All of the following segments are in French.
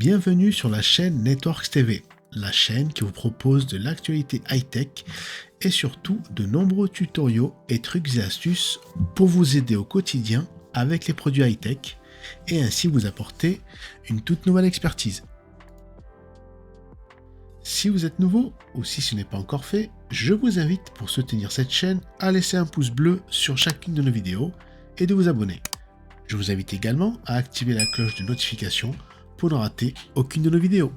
Bienvenue sur la chaîne Networks TV, la chaîne qui vous propose de l'actualité high-tech et surtout de nombreux tutoriaux et trucs et astuces pour vous aider au quotidien avec les produits high-tech et ainsi vous apporter une toute nouvelle expertise. Si vous êtes nouveau ou si ce n'est pas encore fait, je vous invite pour soutenir cette chaîne à laisser un pouce bleu sur chacune de nos vidéos et de vous abonner. Je vous invite également à activer la cloche de notification pour ne rater aucune de nos vidéos.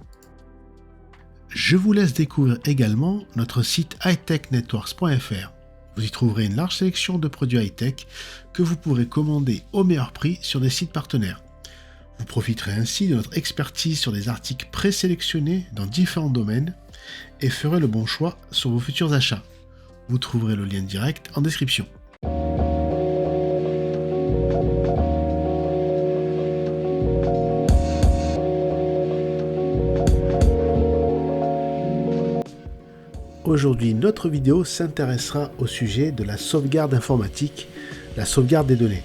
Je vous laisse découvrir également notre site hightechnetworks.fr. Vous y trouverez une large sélection de produits high-tech que vous pourrez commander au meilleur prix sur des sites partenaires. Vous profiterez ainsi de notre expertise sur des articles présélectionnés dans différents domaines et ferez le bon choix sur vos futurs achats. Vous trouverez le lien direct en description. Aujourd'hui, notre vidéo s'intéressera au sujet de la sauvegarde informatique, la sauvegarde des données.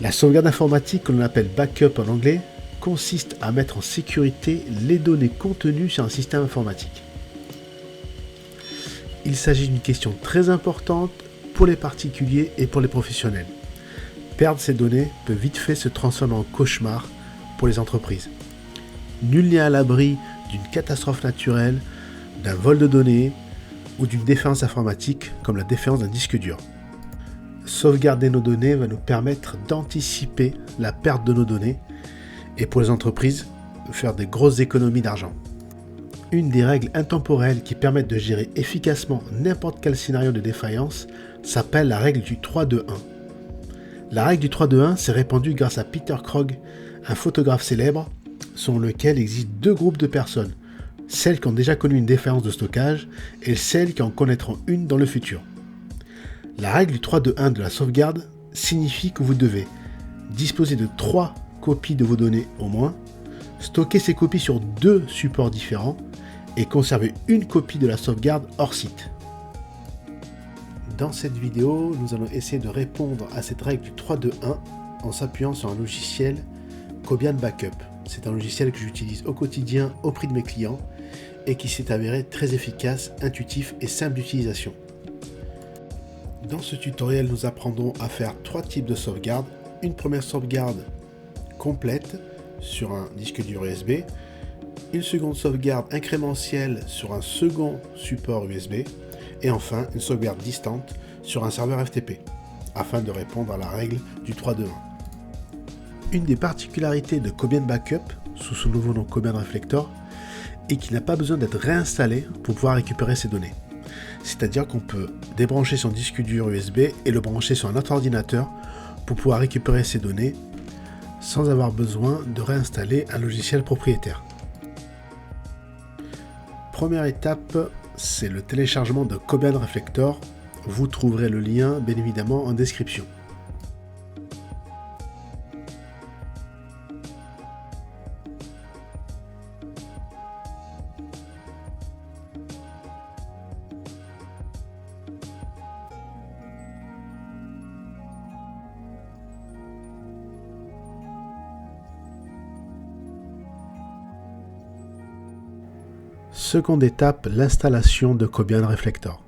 La sauvegarde informatique, que l'on appelle backup en anglais, consiste à mettre en sécurité les données contenues sur un système informatique. Il s'agit d'une question très importante pour les particuliers et pour les professionnels. Perdre ces données peut vite fait se transformer en cauchemar pour les entreprises. Nul n'est à l'abri d'une catastrophe naturelle, d'un vol de données ou d'une défaillance informatique comme la défaillance d'un disque dur. Sauvegarder nos données va nous permettre d'anticiper la perte de nos données et pour les entreprises, faire des grosses économies d'argent. Une des règles intemporelles qui permettent de gérer efficacement n'importe quel scénario de défaillance s'appelle la règle du 3-2-1. La règle du 3-2-1 s'est répandue grâce à Peter Krogh, un photographe célèbre, selon lequel il existe deux groupes de personnes, celles qui ont déjà connu une défaillance de stockage et celles qui en connaîtront une dans le futur. La règle du 3-2-1 de la sauvegarde signifie que vous devez disposer de 3 copies de vos données au moins, stocker ces copies sur 2 supports différents et conserver une copie de la sauvegarde hors site. Dans cette vidéo, nous allons essayer de répondre à cette règle du 3-2-1 en s'appuyant sur un logiciel Cobian Backup. C'est un logiciel que j'utilise au quotidien auprès de mes clients et qui s'est avéré très efficace, intuitif et simple d'utilisation. Dans ce tutoriel, nous apprendrons à faire 3 types de sauvegarde. Une première sauvegarde complète sur un disque dur USB, une seconde sauvegarde incrémentielle sur un second support USB, et enfin une sauvegarde distante sur un serveur FTP, afin de répondre à la règle du 3-2-1. Une des particularités de Cobian Backup, sous son nouveau nom Cobian Reflector, est qu'il n'a pas besoin d'être réinstallé pour pouvoir récupérer ses données. C'est-à-dire qu'on peut débrancher son disque dur USB et le brancher sur un autre ordinateur pour pouvoir récupérer ses données sans avoir besoin de réinstaller un logiciel propriétaire. Première étape, c'est le téléchargement de Cobian Reflector. Vous trouverez le lien bien évidemment en description. Seconde étape, l'installation de Cobian Reflector.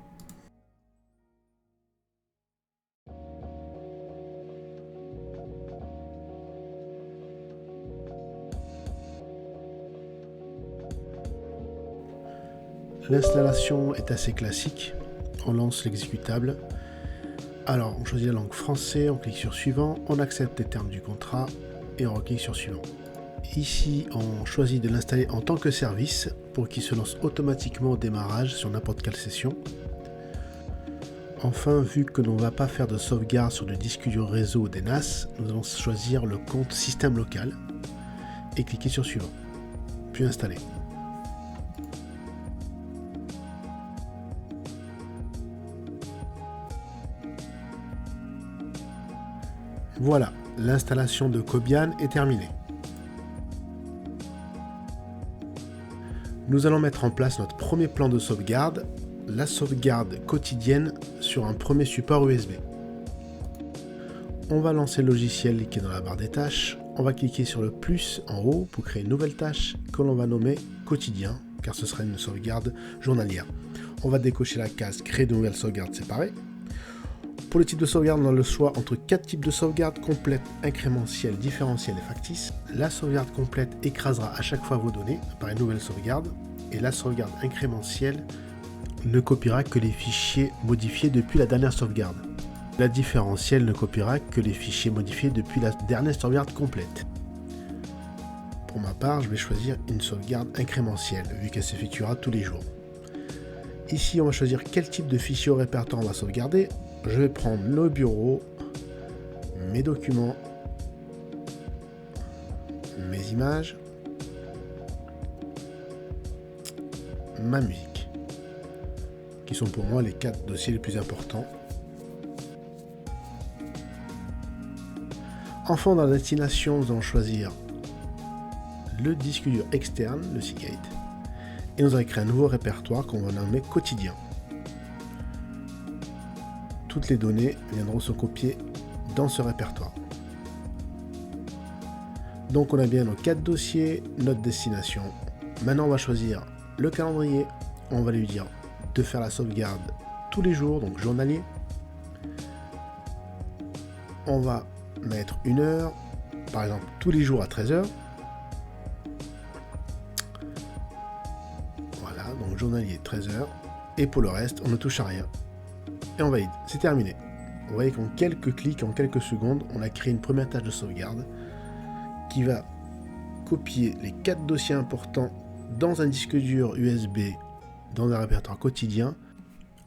L'installation est assez classique. On lance l'exécutable. Alors, on choisit la langue français, on clique sur suivant, on accepte les termes du contrat et on reclique sur suivant. Ici, on choisit de l'installer en tant que service pour qu'il se lance automatiquement au démarrage sur n'importe quelle session. Enfin, vu que l'on ne va pas faire de sauvegarde sur le disque dur réseau ou des NAS, nous allons choisir le compte système local et cliquer sur suivant, puis installer. Voilà, l'installation de Cobian est terminée. Nous allons mettre en place notre premier plan de sauvegarde, la sauvegarde quotidienne sur un premier support USB. On va lancer le logiciel qui est dans la barre des tâches, on va cliquer sur le plus en haut pour créer une nouvelle tâche que l'on va nommer quotidien, car ce sera une sauvegarde journalière. On va décocher la case créer de nouvelles sauvegardes séparées. Pour le type de sauvegarde, on a le choix entre 4 types de sauvegarde: complète, incrémentielle, différentielle et factice. La sauvegarde complète écrasera à chaque fois vos données par une nouvelle sauvegarde, et la sauvegarde incrémentielle ne copiera que les fichiers modifiés depuis la dernière sauvegarde. La différentielle ne copiera que les fichiers modifiés depuis la dernière sauvegarde complète. Pour ma part, je vais choisir une sauvegarde incrémentielle, vu qu'elle s'effectuera tous les jours. Ici, on va choisir quel type de fichier au répertoire on va sauvegarder. Je vais prendre le bureau, mes documents, mes images, ma musique, qui sont pour moi les 4 dossiers les plus importants. Enfin, dans la destination, nous allons choisir le disque dur externe, le Seagate, et nous allons créer un nouveau répertoire qu'on va nommer quotidien. Toutes les données viendront se copier dans ce répertoire. Donc on a bien nos 4 dossiers, notre destination. Maintenant on va choisir le calendrier. On va lui dire de faire la sauvegarde tous les jours, donc journalier. On va mettre une heure, par exemple tous les jours à 13h. Voilà, donc journalier 13h. Et pour le reste, on ne touche à rien. Et on valide, c'est terminé. Vous voyez qu'en quelques clics, en quelques secondes, on a créé une première tâche de sauvegarde qui va copier les 4 dossiers importants dans un disque dur USB, dans un répertoire quotidien,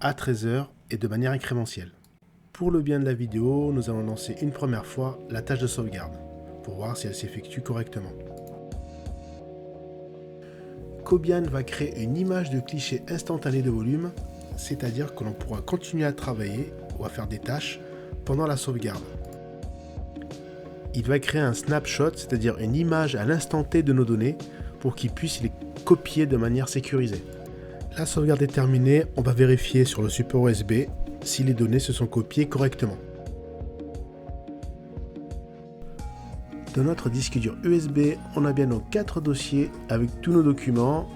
à 13h et de manière incrémentielle. Pour le bien de la vidéo, nous allons lancer une première fois la tâche de sauvegarde, pour voir si elle s'effectue correctement. Cobian va créer une image de cliché instantané de volume, c'est-à-dire que l'on pourra continuer à travailler ou à faire des tâches pendant la sauvegarde. Il va créer un snapshot, c'est-à-dire une image à l'instant T de nos données pour qu'il puisse les copier de manière sécurisée. La sauvegarde est terminée, on va vérifier sur le support USB si les données se sont copiées correctement. Dans notre disque dur USB, on a bien nos 4 dossiers avec tous nos documents.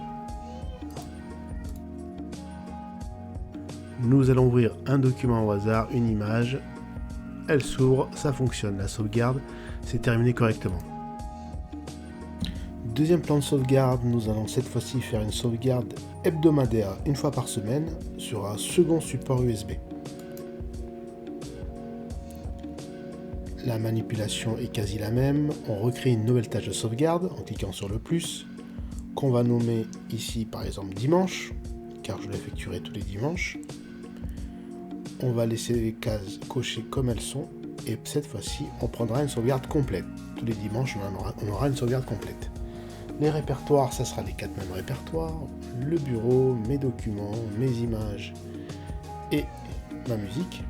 Nous allons ouvrir un document au hasard, une image. Elle s'ouvre, ça fonctionne. La sauvegarde s'est terminée correctement. Deuxième plan de sauvegarde, nous allons cette fois-ci faire une sauvegarde hebdomadaire une fois par semaine sur un second support USB. La manipulation est quasi la même. On recrée une nouvelle tâche de sauvegarde en cliquant sur le plus, qu'on va nommer ici par exemple dimanche, car je l'effectuerai tous les dimanches. On va laisser les cases cochées comme elles sont, et cette fois-ci on prendra une sauvegarde complète. Tous les dimanches on aura une sauvegarde complète. Les répertoires, ça sera les 4 mêmes répertoires, le bureau, mes documents, mes images et ma musique.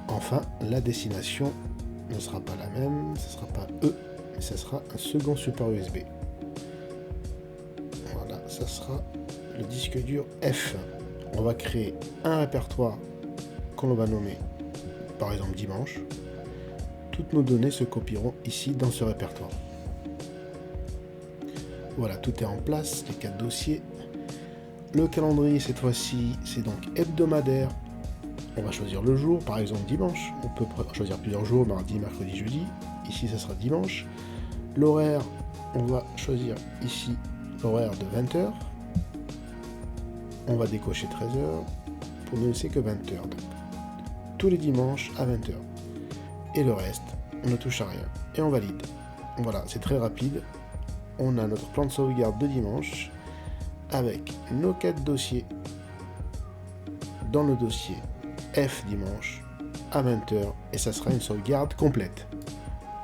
Enfin, la destination ne sera pas la même, ce ne sera pas E, mais ce sera un second support USB. Voilà, ça sera le disque dur F. On va créer un répertoire qu'on va nommer par exemple dimanche. Toutes nos données se copieront ici dans ce répertoire. Voilà, tout est en place, les 4 dossiers. Le calendrier cette fois-ci, c'est donc hebdomadaire. On va choisir le jour, par exemple dimanche. On peut choisir plusieurs jours, mardi, mercredi, jeudi. Ici, ça sera dimanche. L'horaire, on va choisir ici l'horaire de 20h. On va décocher 13h pour ne laisser que 20h. Donc, tous les dimanches à 20h. Et le reste, on ne touche à rien. Et on valide. Voilà, c'est très rapide. On a notre plan de sauvegarde de dimanche avec nos 4 dossiers dans le dossier F dimanche à 20h et ça sera une sauvegarde complète.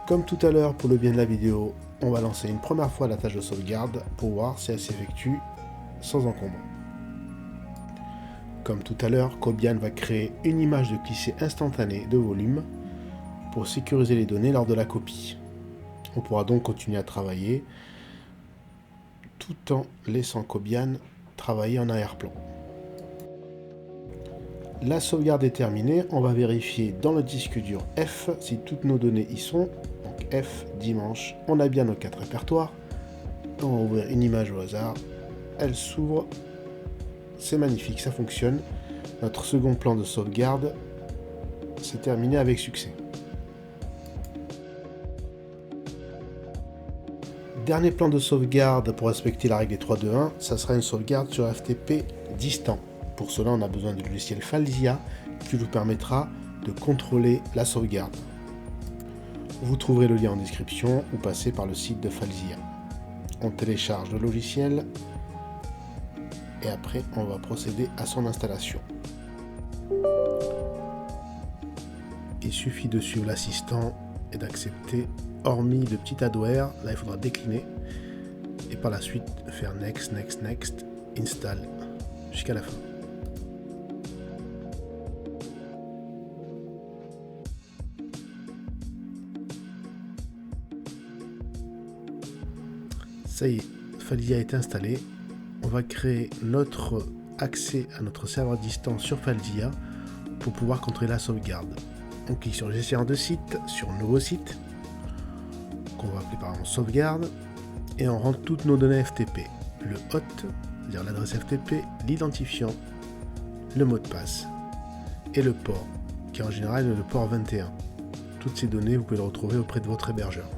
Comme tout à l'heure pour le bien de la vidéo, on va lancer une première fois la tâche de sauvegarde pour voir si elle s'effectue sans encombre. Comme tout à l'heure, Cobian va créer une image de cliché instantané de volume pour sécuriser les données lors de la copie. On pourra donc continuer à travailler tout en laissant Cobian travailler en arrière-plan. La sauvegarde est terminée, on va vérifier dans le disque dur F si toutes nos données y sont. Donc F, dimanche, on a bien nos 4 répertoires. On va ouvrir une image au hasard, elle s'ouvre, c'est magnifique, ça fonctionne. Notre second plan de sauvegarde s'est terminé avec succès. Dernier plan de sauvegarde pour respecter la règle des 3-2-1, ça sera une sauvegarde sur FTP distant. Pour cela, on a besoin du logiciel Falzia qui vous permettra de contrôler la sauvegarde. Vous trouverez le lien en description ou passez par le site de Falzia. On télécharge le logiciel et après on va procéder à son installation. Il suffit de suivre l'assistant et d'accepter, hormis le petit adware, là il faudra décliner et par la suite faire next, next, next, install jusqu'à la fin. Ça y est, Falzia est installé. On va créer notre accès à notre serveur distant sur Falzia pour pouvoir contrôler la sauvegarde. On clique sur gestionnaire de site, sur nouveau site, qu'on va appeler par exemple sauvegarde, et on rentre toutes nos données FTP. Le hôte, c'est-à-dire l'adresse FTP, l'identifiant, le mot de passe et le port, qui en général est le port 21. Toutes ces données, vous pouvez les retrouver auprès de votre hébergeur.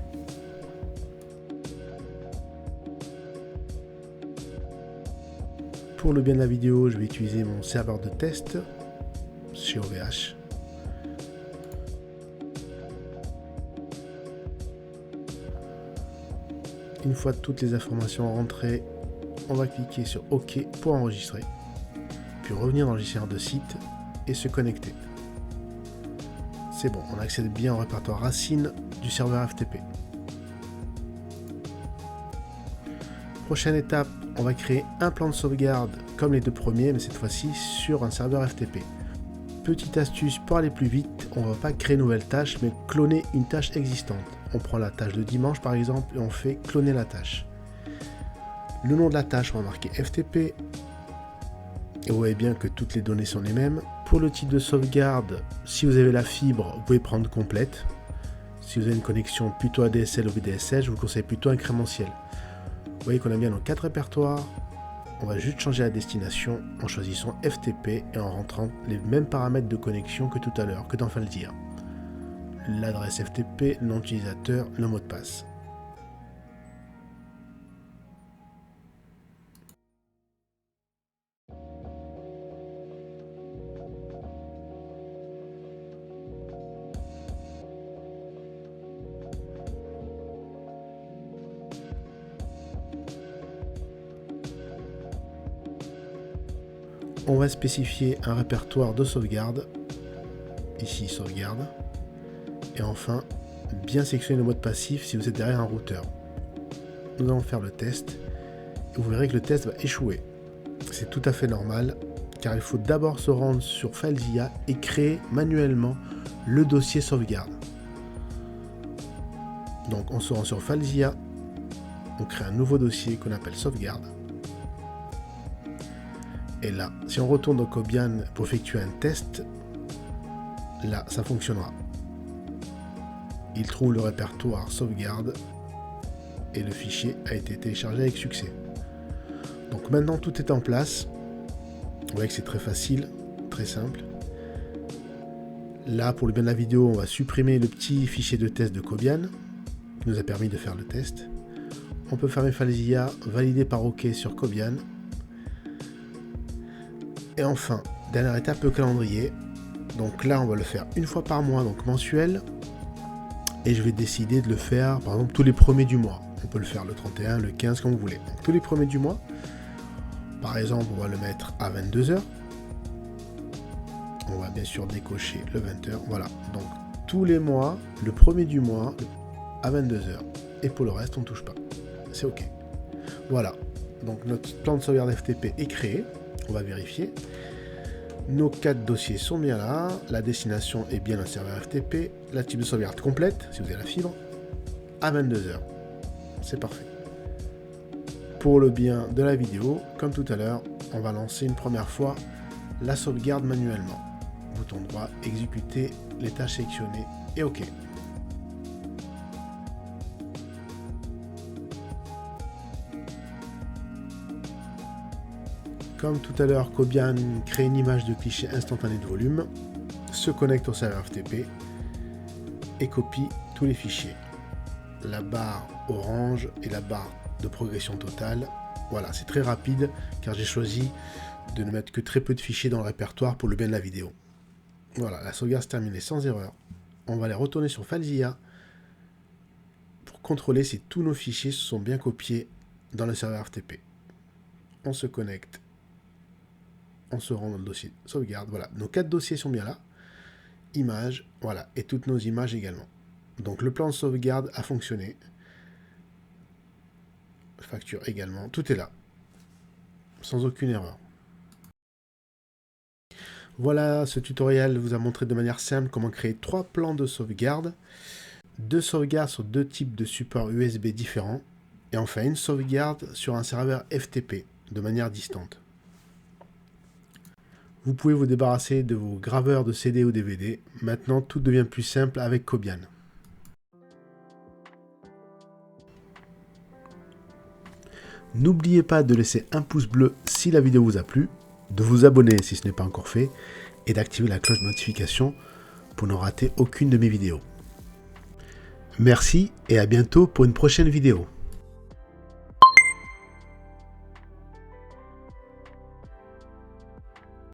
Pour le bien de la vidéo, je vais utiliser mon serveur de test chez OVH. Une fois toutes les informations rentrées, on va cliquer sur OK pour enregistrer, puis revenir dans le gestionnaire de site et se connecter. C'est bon, on accède bien au répertoire racine du serveur FTP. Prochaine étape, on va créer un plan de sauvegarde comme les deux premiers, mais cette fois-ci sur un serveur FTP. Petite astuce pour aller plus vite, on ne va pas créer une nouvelle tâche, mais cloner une tâche existante. On prend la tâche de dimanche par exemple et on fait cloner la tâche. Le nom de la tâche, on va marquer FTP. Et vous voyez bien que toutes les données sont les mêmes. Pour le type de sauvegarde, si vous avez la fibre, vous pouvez prendre complète. Si vous avez une connexion plutôt ADSL ou VDSL, je vous conseille plutôt incrémentiel. Vous voyez qu'on a bien nos 4 répertoires. On va juste changer la destination en choisissant FTP et en rentrant les mêmes paramètres de connexion que tout à l'heure, que dans Falzia. L'adresse FTP, le nom d'utilisateur, le mot de passe. On va spécifier un répertoire de sauvegarde, ici sauvegarde, et enfin bien sélectionner le mode passif si vous êtes derrière un routeur. Nous allons faire le test, et vous verrez que le test va échouer. C'est tout à fait normal, car il faut d'abord se rendre sur Falzia et créer manuellement le dossier sauvegarde. Donc on se rend sur Falzia, on crée un nouveau dossier qu'on appelle sauvegarde. Et là, si on retourne dans Cobian pour effectuer un test, là, ça fonctionnera. Il trouve le répertoire sauvegarde et le fichier a été téléchargé avec succès. Donc maintenant, tout est en place. Vous voyez que c'est très facile, très simple. Là, pour le bien de la vidéo, on va supprimer le petit fichier de test de Cobian qui nous a permis de faire le test. On peut fermer Falzia, valider par OK sur Cobian. Et enfin, dernière étape, le calendrier. Donc là, on va le faire une fois par mois, donc mensuel. Et je vais décider de le faire, par exemple, tous les premiers du mois. On peut le faire le 31, le 15, comme vous voulez. Donc, tous les premiers du mois. Par exemple, on va le mettre à 22h. On va bien sûr décocher le 20h. Voilà. Donc, tous les mois, le premier du mois, à 22h. Et pour le reste, on ne touche pas. C'est OK. Voilà. Donc, notre plan de sauvegarde FTP est créé. On va vérifier. Nos 4 dossiers sont bien là. La destination est bien un serveur FTP. La type de sauvegarde complète, si vous avez la fibre, à 22h. C'est parfait. Pour le bien de la vidéo, comme tout à l'heure, on va lancer une première fois la sauvegarde manuellement. bouton droit, exécuter les tâches sélectionnées et OK. Comme tout à l'heure, Cobian crée une image de cliché instantanée de volume, se connecte au serveur FTP et copie tous les fichiers. La barre orange et la barre de progression totale. Voilà, c'est très rapide car j'ai choisi de ne mettre que très peu de fichiers dans le répertoire pour le bien de la vidéo. Voilà, la sauvegarde est terminée sans erreur. On va aller retourner sur FileZilla pour contrôler si tous nos fichiers sont bien copiés dans le serveur FTP. On se connecte. On se rend dans le dossier sauvegarde. Voilà, nos 4 dossiers sont bien là. Images, voilà, et toutes nos images également. Donc le plan de sauvegarde a fonctionné. Facture également, tout est là. Sans aucune erreur. Voilà, ce tutoriel vous a montré de manière simple comment créer 3 plans de sauvegarde, 2 sauvegardes sur 2 types de supports USB différents, et enfin une sauvegarde sur un serveur FTP de manière distante. Vous pouvez vous débarrasser de vos graveurs de CD ou DVD. Maintenant, tout devient plus simple avec Cobian. N'oubliez pas de laisser un pouce bleu si la vidéo vous a plu, de vous abonner si ce n'est pas encore fait, et d'activer la cloche de notification pour ne rater aucune de mes vidéos. Merci et à bientôt pour une prochaine vidéo.